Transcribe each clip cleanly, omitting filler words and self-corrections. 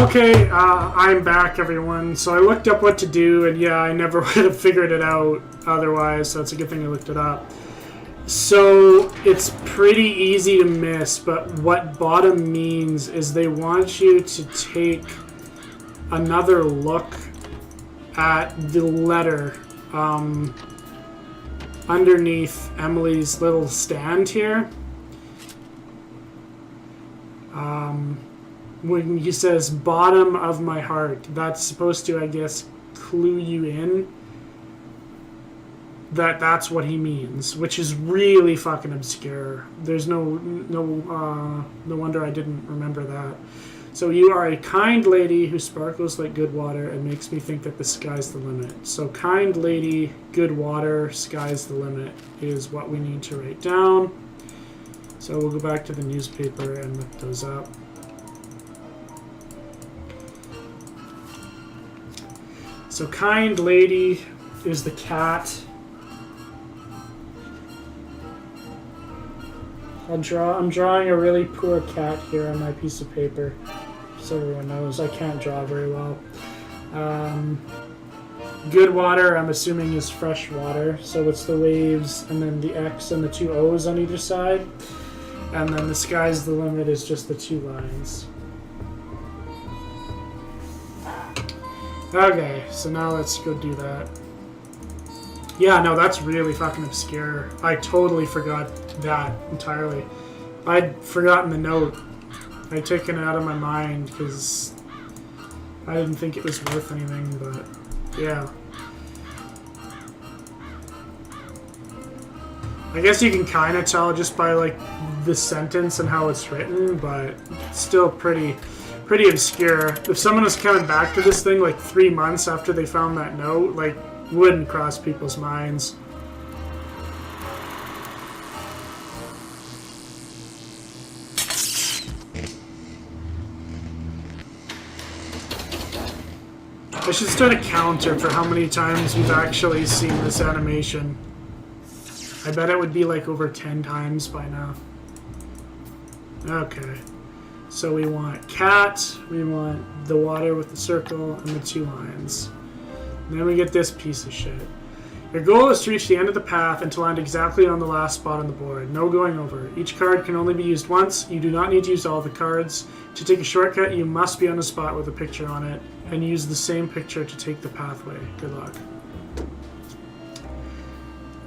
Okay, I'm back, everyone. So I looked up what to do, and yeah, I never would have figured it out otherwise, so it's a good thing I looked it up. So it's pretty easy to miss, but what bottom means is they want you to take another look at the letter underneath Emily's little stand here. When he says bottom of my heart, that's supposed to, I guess, clue you in that that's what he means, which is really fucking obscure. There's no wonder I didn't remember that. So you are a kind lady who sparkles like good water and makes me think that the sky's the limit. So kind lady, good water, sky's the limit is what we need to write down. So we'll go back to the newspaper and look those up. So kind lady is the cat. I'm drawing a really poor cat here on my piece of paper, so everyone knows I can't draw very well. Good water, I'm assuming, is fresh water, so it's the waves and then the X and the two O's on either side, and then the sky's the limit is just the two lines. Okay, so now let's go do that. Yeah, no, that's really fucking obscure. I totally forgot that entirely. I'd forgotten the note. I'd taken it out of my mind because I didn't think it was worth anything, but yeah. I guess you can kind of tell just by like the sentence and how it's written, but it's still pretty obscure. If someone was coming back to this thing like 3 months after they found that note, like, wouldn't cross people's minds. I should start a counter for how many times we've actually seen this animation. I bet it would be like over 10 times by now. Okay. So we want cat, we want the water with the circle, and the two lines. And then we get this piece of shit. Your goal is to reach the end of the path and to land exactly on the last spot on the board. No going over. Each card can only be used once. You do not need to use all the cards. To take a shortcut, you must be on a spot with a picture on it, and use the same picture to take the pathway. Good luck.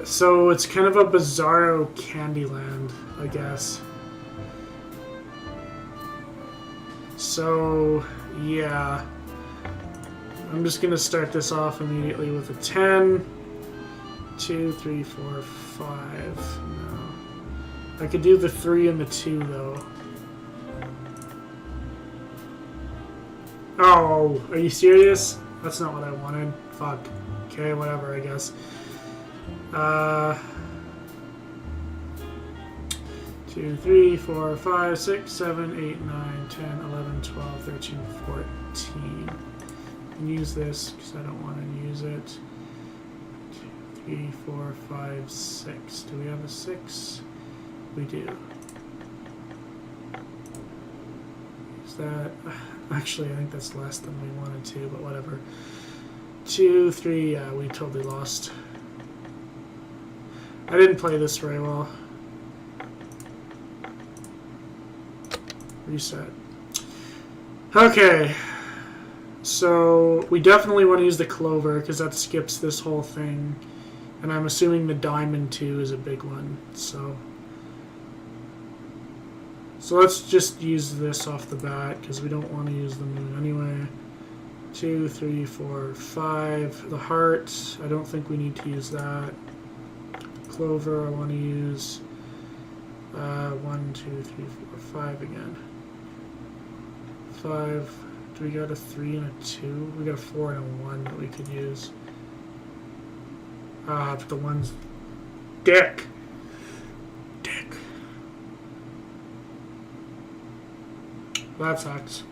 So it's kind of a bizarro Candyland, I guess. So, yeah. I'm just going to start this off immediately with a 10. 2, 3, 4, 5. No. I could do the 3 and the 2, though. Oh, are you serious? That's not what I wanted. Fuck. Okay, whatever, I guess. 2, 3, 4, 5, 6, 7, 8, 9, 10, 11, 12, 13, 14. I can use this because I don't want to use it. 2, 3, 4, 5, 6. Do we have a 6? We do. Is that... Actually, I think that's less than we wanted to, but whatever. 2, 3, yeah, we totally lost. I didn't play this very well. Reset. Okay. So, we definitely want to use the clover, because that skips this whole thing. And I'm assuming the diamond, too, is a big one. So let's just use this off the bat, because we don't want to use the moon anyway. 2, 3, 4, 5. The heart, I don't think we need to use that. Clover, I want to use 1, 2, 3, 4, 5 again. 5. Do we got a 3 and a 2? We got a 4 and a 1 that we could use. But the one's dick. Dick. That sucks.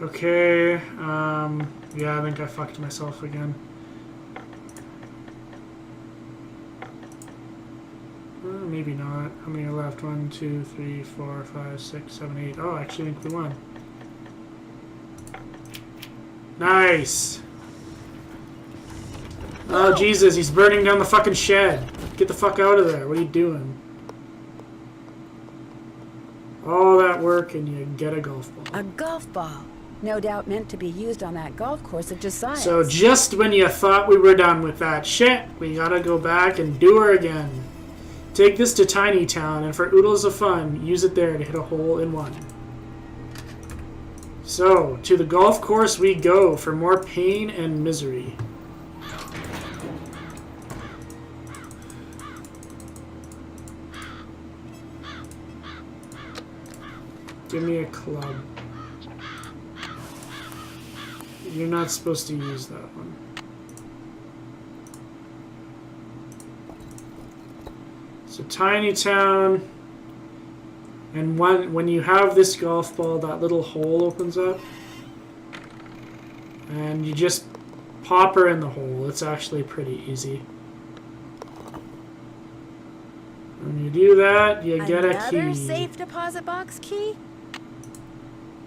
Okay, yeah, I think I fucked myself again. maybe not. How many are left? 1, 2, 3, 4, 5, 6, 7, 8. Oh, actually, I think we won. Nice. Oh, Jesus, he's burning down the fucking shed. Get the fuck out of there. What are you doing? All that work and you get a golf ball. A golf ball. No doubt meant to be used on that golf course of Josiah. So just when you thought we were done with that shit, we gotta go back and do her again. Take this to Tiny Town, and for oodles of fun, use it there to hit a hole in one. So, to the golf course we go for more pain and misery. Give me a club. You're not supposed to use that one. So Tiny Town, and when you have this golf ball, that little hole opens up, and you just pop her in the hole. It's actually pretty easy. When you do that, you get a key. Another safe deposit box key?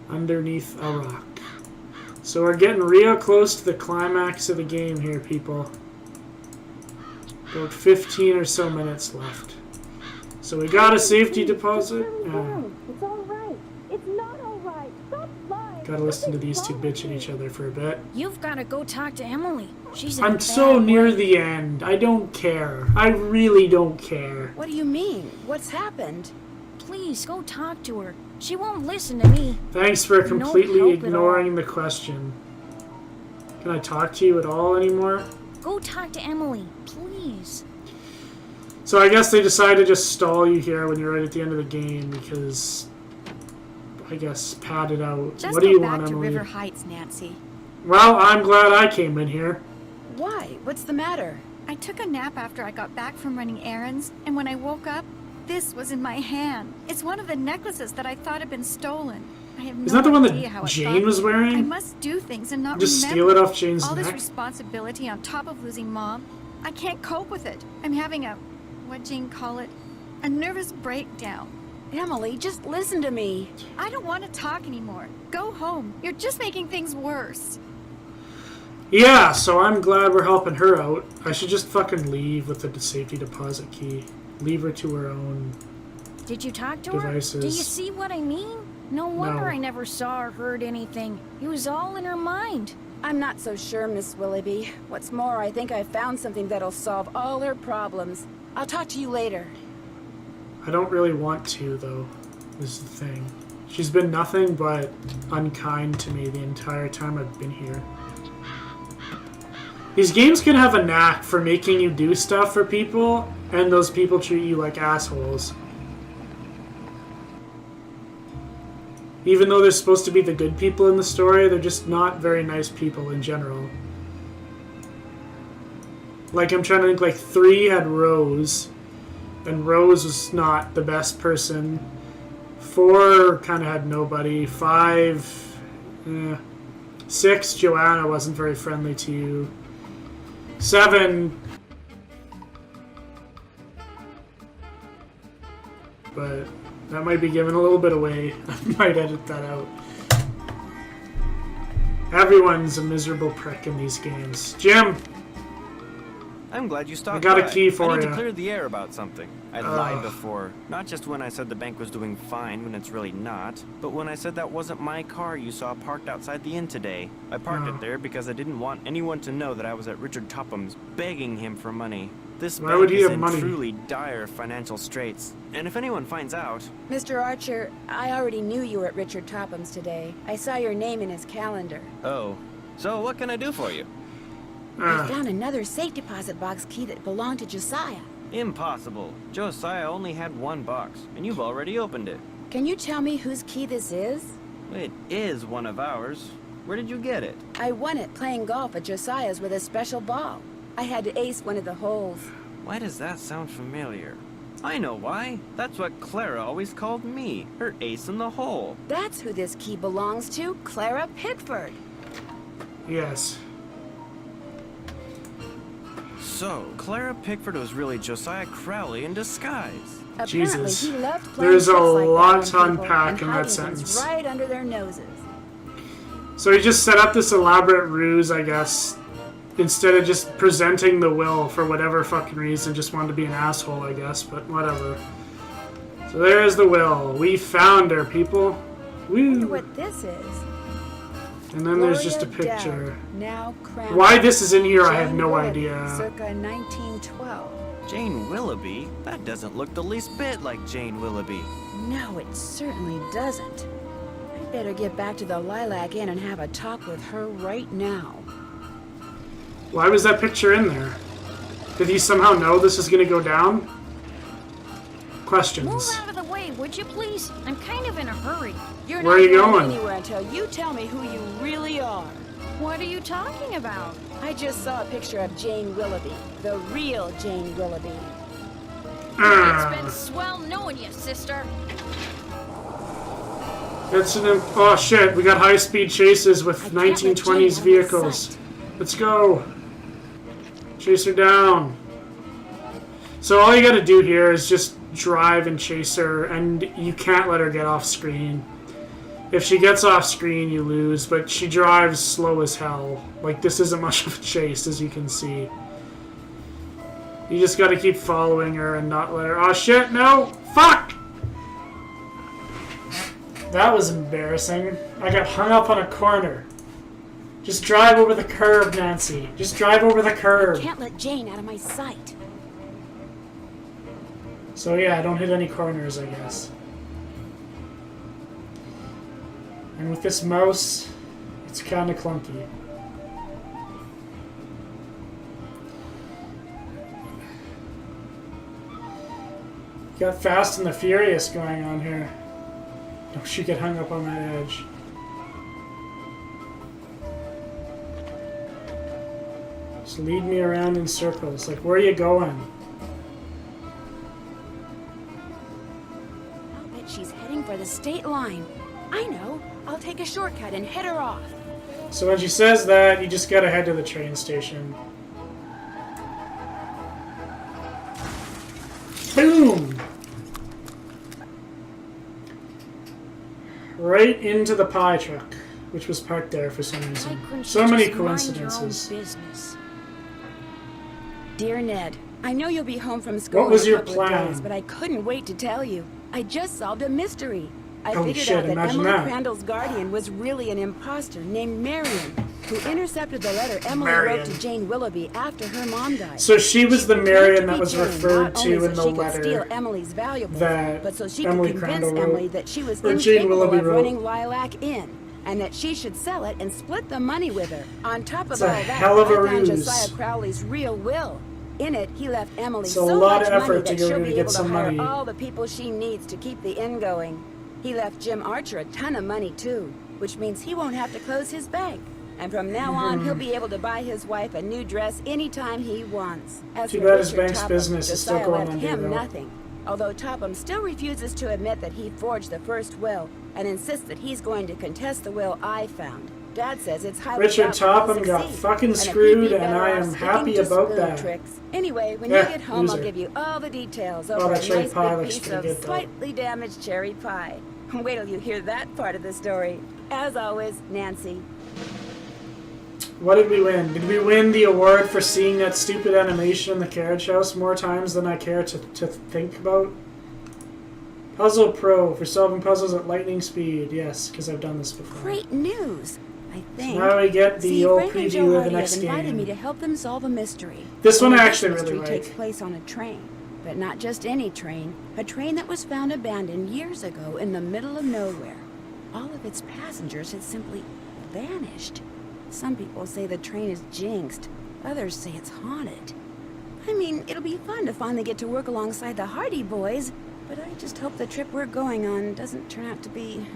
Underneath a rock. So we're getting real close to the climax of the game here, people. About 15 or so minutes left. So we got a safety deposit. It's all right. It's not all right. Stop lying. Gotta listen to these two bitch at each other for a bit. You've got to go talk to Emily. She's in a I'm bad so near way. the end. I don't care. I really don't care. What do you mean? What's happened? Please go talk to her. She won't listen to me. Thanks for No completely help at ignoring the question. Can I talk to you at all anymore? Go talk to Emily, please. So I guess they decided to just stall you here when you're right at the end of the game because, I guess, pad it out. Just What do you go want, back to Emily? River Heights, Nancy. Well, I'm glad I came in here. Why? What's the matter? I took a nap after I got back from running errands, and when I woke up, this was in my hand. It's one of the necklaces that I thought had been stolen. I have Isn't no that the one idea how that it Jane got was me. wearing? I must do things and not Just remember. steal it off Jane's All this neck? responsibility on top of losing Mom, I can't cope with it. I'm having a, what Jane call it, a nervous breakdown. Emily, just listen to me. I don't want to talk anymore. Go home. You're just making things worse. Yeah, so I'm glad we're helping her out. I should just fucking leave with the safety deposit key. Leave her to her own Did you talk to devices. her? Do you see what I mean? No wonder No. I never saw or heard anything. It was all in her mind. I'm not so sure, Miss Willoughby. What's more, I think I found something that'll solve all her problems. I'll talk to you later. I don't really want to, though, is the thing. She's been nothing but unkind to me the entire time I've been here. These games can have a knack for making you do stuff for people, and those people treat you like assholes. Even though they're supposed to be the good people in the story, they're just not very nice people in general. Like, I'm trying to think, like, 3 had Rose, and Rose was not the best person. 4 kind of had nobody. 5, 6, Joanna wasn't very friendly to you. 7, but that might be giving a little bit away. I might edit that out. Everyone's a miserable prick in these games. Jim! I'm glad you stopped I got a by. key for I need ya. to clear the air about something. I lied before. Not just when I said the bank was doing fine when it's really not, but when I said that wasn't my car you saw parked outside the inn today. I parked it there because I didn't want anyone to know that I was at Richard Topham's begging him for money. This Why would bank he is have in money? truly dire financial straits. And if anyone finds out, Mr. Archer, I already knew you were at Richard Topham's today. I saw your name in his calendar. oh, so what can I do for you? I found another safe deposit box key that belonged to Josiah. Impossible. Josiah only had one box, and you've already opened it. Can you tell me whose key this is? It is one of ours. Where did you get it? I won it playing golf at Josiah's with a special ball. I had to ace one of the holes. Why does that sound familiar? I know why. That's what Clara always called me, her ace in the hole. That's who this key belongs to, Clara Pickford. Yes. So, Clara Pickford was really Josiah Crowley in disguise. Apparently, Jesus. he loved playing There's a tricks like lot that on to people unpack and in that hiding sentence. things right under their noses. So he just set up this elaborate ruse, I guess, instead of just presenting the will for whatever fucking reason, just wanted to be an asshole, I guess, but whatever. So there's the will. We found her, people. I wonder Woo! what this is. And then there's just a Gloria picture. Dowd, now crowned Why this is in here, I have Jane no Willoughby, idea. Circa 1912. Jane Willoughby? That doesn't look the least bit like Jane Willoughby. No, it certainly doesn't. I'd better get back to the Lilac Inn and have a talk with her right now. Why was that picture in there? Did he somehow know this is going to go down? Move Questions. out of the way, would you please? I'm kind of in a hurry. You're Where are not you going going? anywhere until you tell me who you really are. What are you talking about? I just saw a picture of Jane Willoughby, the real Jane Willoughby. It's been swell knowing you, sister. It's an oh shit, we got high-speed chases with I can't let Jane 1920s out of my vehicles. sight. Let's go. Chase her down. So all you gotta do here is just drive and chase her, and you can't let her get off screen. If she gets off screen, you lose, but she drives slow as hell. Like, this isn't much of a chase, as you can see. You just gotta keep following her and not let her... Oh shit, no! Fuck! That was embarrassing. I got hung up on a corner. Just drive over the curb, Nancy. Just drive over the curb. Can't let Jane out of my sight. So yeah, don't hit any corners, I guess. And with this mouse, it's kind of clunky. Got Fast and the Furious going on here. Don't you get hung up on that edge. Just lead me around in circles. Like, where are you going? I'll bet she's heading for the state line. I know. I'll take a shortcut and head her off. So when she says that, you just gotta head to the train station. Boom! Right into the pie truck, which was parked there for some Why reason. couldn't So you many just mind your own coincidences. business? Dear Ned, I know you'll be home from school What was in a your couple of plan? days, but I couldn't wait to tell you. I just solved a mystery. I Holy figured shit, out that imagine Emily that. Crandall's guardian was really an imposter named Marion, who intercepted the letter Emily Marion. wrote to Jane Willoughby after her mom died. So she was the She Marion pretended that be was Jane, referred not to only in so the she could steal letter Emily's valuables, that but so she Emily could convince Crandall wrote, Emily that she was or Jane incapable Willoughby of wrote. running Lilac Inn, and that she should sell it and split the money with her. On top of It's all a that, hell of a I found ruse. Josiah Crowley's real will. In it, he left Emily It's a so lot much of effort money to that go she'll to be get able to some hire money. all the people she needs to keep the inn going. He left Jim Archer a ton of money too, which means he won't have to close his bank. And from now on, he'll be able to buy his wife a new dress anytime he wants. As Too for bad his Richard bank's Topham, business is still Josiah going left under, him though. nothing. Although Topham still refuses to admit that he forged the first will and insists that he's going to contest the will I found. Dad says it's highly Richard doubtful he'll Topham got succeed, fucking and that he'd screwed, be and better I off am sticking happy to about spoon that. tricks. Anyway, when Yeah, you get home, loser. I'll give you all the details Oh, over that a cherry nice pie big looks piece pretty of good, though. slightly damaged cherry pie. Wait till you hear that part of the story. As always, Nancy. What did we win? Did we win the award for seeing that stupid animation in the carriage house more times than I care to think about? Puzzle Pro for solving puzzles at lightning speed. Yes, because I've done this before. Great news, I think. So now we get the See, old Frank and preview Joe of the Hardy next have invited me game. to help them solve a mystery. This one I And actually mystery really takes like. place on a train, but not just any train. A train that was found abandoned years ago in the middle of nowhere. All of its passengers had simply vanished. Some people say the train is jinxed. Others say it's haunted. I mean, it'll be fun to finally get to work alongside the Hardy boys, but I just hope the trip we're going on doesn't turn out to be,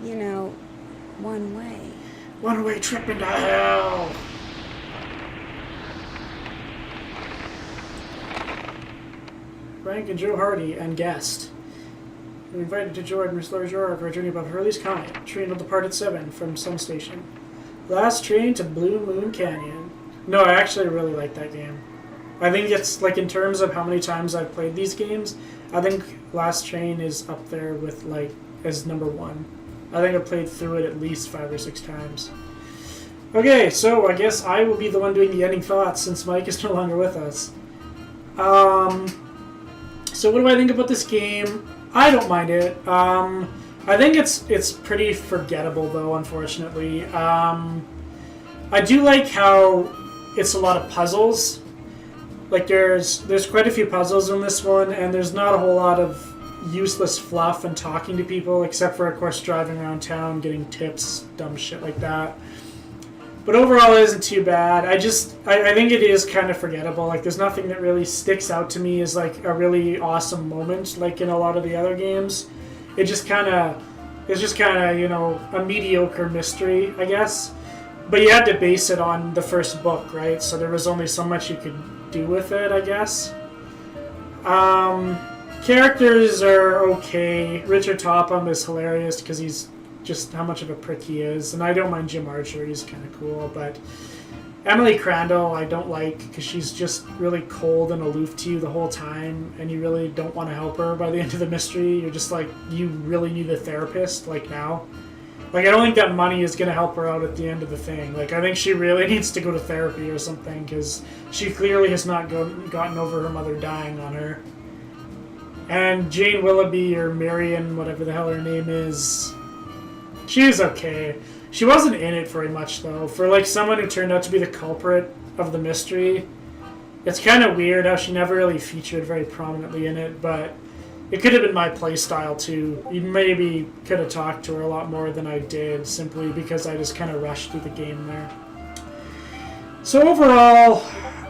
you know, one way. One-way trip into hell. Frank and Joe Hardy and guest. We're invited to join Miss Larjora for a journey above Hurley's Comet. Train will depart at 7 from some station. Last train to Blue Moon Canyon. No, I actually really like that game. I think it's, like, in terms of how many times I've played these games, I think Last Train is up there with like as number 1. I think I played through it at least 5 or 6 times. Okay, so I guess I will be the one doing the ending thoughts since Mike is no longer with us. So what do I think about this game? I don't mind it. I think it's pretty forgettable though, unfortunately. I do like how it's a lot of puzzles. Like there's quite a few puzzles in this one, and there's not a whole lot of useless fluff and talking to people, except for of course driving around town, getting tips, dumb shit like that. But overall, it isn't too bad. I think it is kind of forgettable. Like there's nothing that really sticks out to me as like a really awesome moment, like in a lot of the other games. It's just kind of a mediocre mystery, I guess. But you had to base it on the first book, right? So there was only so much you could do with it, I guess. Characters are okay. Richard Topham is hilarious because he's just how much of a prick he is. And I don't mind Jim Archer, he's kind of cool. But Emily Crandall I don't like because she's just really cold and aloof to you the whole time. And you really don't want to help her by the end of the mystery. You're just like, you really need a therapist, like now. Like, I don't think that money is going to help her out at the end of the thing. Like, I think she really needs to go to therapy or something, because she clearly has not gotten over her mother dying on her. And Jane Willoughby, or Marion, whatever the hell her name is, she's okay. She wasn't in it very much, though. For, like, someone who turned out to be the culprit of the mystery, it's kind of weird how she never really featured very prominently in it, but it could have been my playstyle too. You maybe could have talked to her a lot more than I did, simply because I just kind of rushed through the game there. So overall,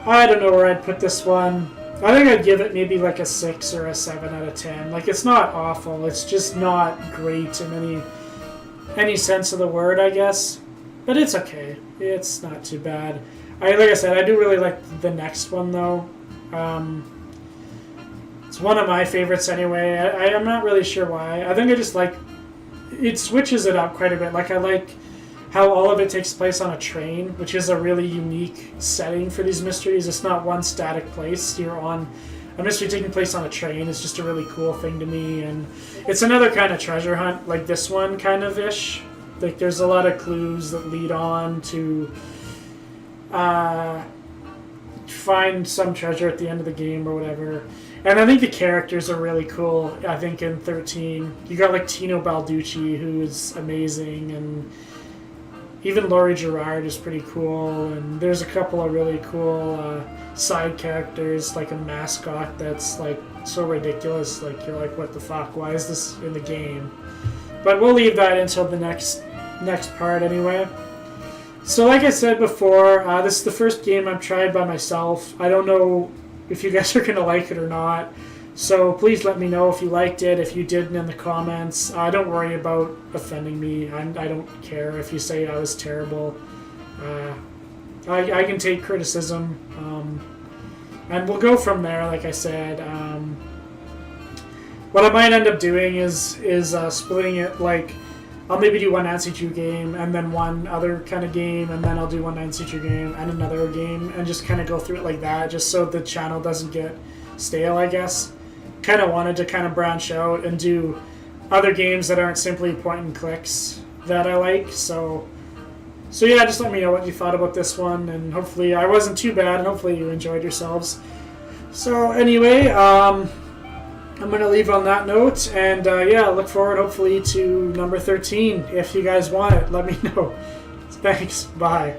I don't know where I'd put this one. I think I'd give it maybe like a 6 or a 7 out of 10. Like, it's not awful, it's just not great in any sense of the word, I guess. But it's okay. It's not too bad. Like I said, I do really like the next one though. It's one of my favorites anyway. I'm not really sure why. I think I just like... It switches it up quite a bit. Like, I like how all of it takes place on a train, which is a really unique setting for these mysteries. It's not one static place. You're on a mystery taking place on a train. It's just a really cool thing to me. And it's another kind of treasure hunt, like this one kind of ish. Like, there's a lot of clues that lead on to find some treasure at the end of the game or whatever. And I think the characters are really cool. I think in 13, you got like Tino Balducci, who is amazing, and even Laurie Gerard is pretty cool. And there's a couple of really cool side characters, like a mascot that's like so ridiculous. Like, you're like, what the fuck? Why is this in the game? But we'll leave that until the next part anyway. So like I said before, this is the first game I've tried by myself. I don't know if you guys are going to like it or not. So please let me know if you liked it, if you didn't, in the comments. Don't worry about offending me. I don't care if you say I was terrible. I can take criticism. And we'll go from there, like I said. What I might end up doing is splitting it, like, I'll maybe do one NC2 game, and then one other kind of game, and then I'll do one NC2 game, and another game, and just kind of go through it like that, just so the channel doesn't get stale, I guess. Kind of wanted to kind of branch out and do other games that aren't simply point and clicks that I like, so yeah, just let me know what you thought about this one, and hopefully I wasn't too bad, and hopefully you enjoyed yourselves. So anyway, I'm going to leave on that note, and yeah, look forward hopefully to number 13. If you guys want it, let me know. Thanks, bye.